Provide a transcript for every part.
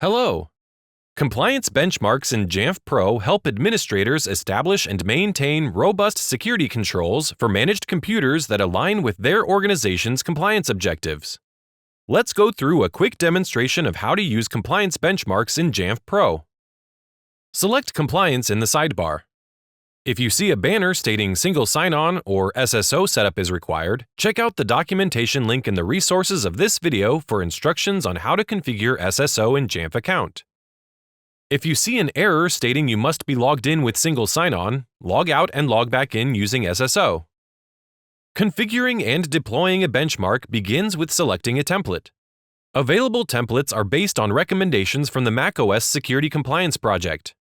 Hello! Compliance benchmarks in Jamf Pro help administrators establish and maintain robust security controls for managed computers that align with their organization's compliance objectives. Let's go through a quick demonstration of how to use compliance benchmarks in Jamf Pro. Select Compliance in the sidebar. If you see a banner stating Single Sign-On or SSO setup is required, check out the documentation link in the resources of this video for instructions on how to configure SSO in Jamf Account. If you see an error stating you must be logged in with Single Sign-On, log out and log back in using SSO. Configuring and deploying a benchmark begins with selecting a template. Available templates are based on recommendations from the macOS Security Compliance Project.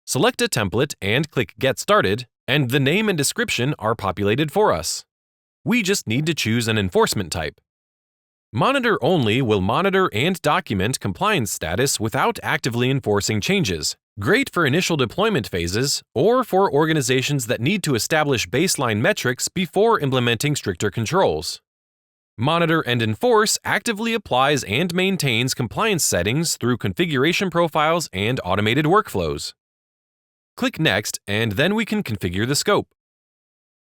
Select a template and click Get Started, and the name and description are populated for us. We just need to choose an enforcement type. Monitor Only will monitor and document compliance status without actively enforcing changes, great for initial deployment phases or for organizations that need to establish baseline metrics before implementing stricter controls. Monitor and Enforce actively applies and maintains compliance settings through configuration profiles and automated workflows. Click Next, and then we can configure the scope.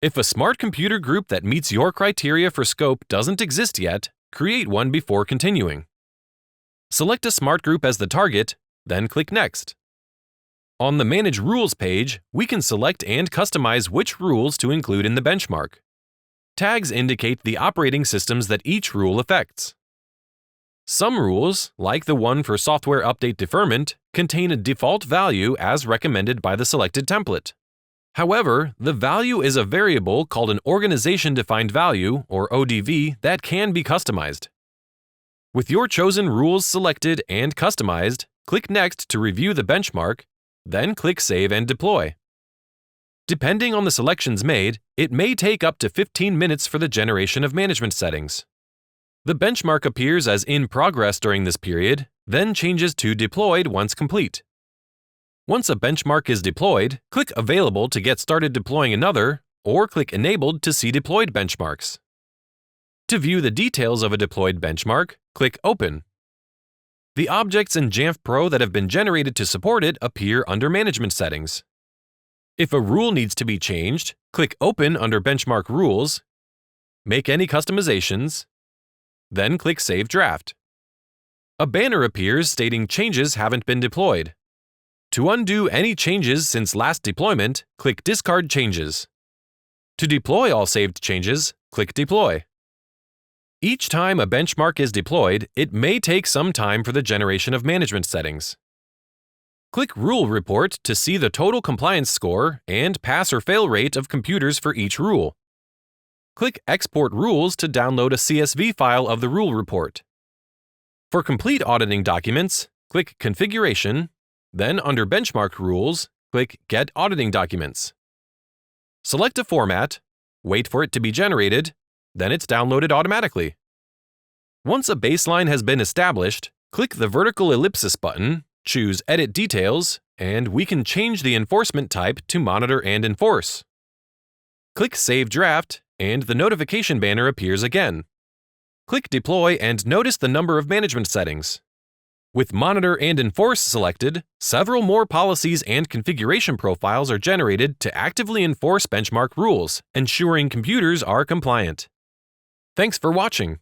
If a smart computer group that meets your criteria for scope doesn't exist yet, create one before continuing. Select a smart group as the target, then click Next. On the Manage Rules page, we can select and customize which rules to include in the benchmark. Tags indicate the operating systems that each rule affects. Some rules, like the one for software update deferment, contain a default value as recommended by the selected template. However, the value is a variable called an organization-defined value, or ODV, that can be customized. With your chosen rules selected and customized, click Next to review the benchmark, then click Save and Deploy. Depending on the selections made, it may take up to 15 minutes for the generation of management settings. The benchmark appears as in progress during this period, then changes to deployed once complete. Once a benchmark is deployed, click Available to get started deploying another, or click Enabled to see deployed benchmarks. To view the details of a deployed benchmark, click Open. The objects in Jamf Pro that have been generated to support it appear under Management Settings. If a rule needs to be changed, click Open under Benchmark Rules, make any customizations, then click Save Draft. A banner appears stating changes haven't been deployed. To undo any changes since last deployment, click Discard Changes. To deploy all saved changes, click Deploy. Each time a benchmark is deployed, it may take some time for the generation of management settings. Click Rule Report to see the total compliance score and pass or fail rate of computers for each rule. Click Export Rules to download a CSV file of the rule report. For complete auditing documents, click Configuration, then under Benchmark Rules, click Get Auditing Documents. Select a format, wait for it to be generated, then it's downloaded automatically. Once a baseline has been established, click the vertical ellipsis button, choose Edit Details, and we can change the enforcement type to Monitor and Enforce. Click Save Draft, and the notification banner appears again. Click Deploy and notice the number of management settings. With Monitor and Enforce selected, several more policies and configuration profiles are generated to actively enforce benchmark rules, ensuring computers are compliant. Thanks for watching.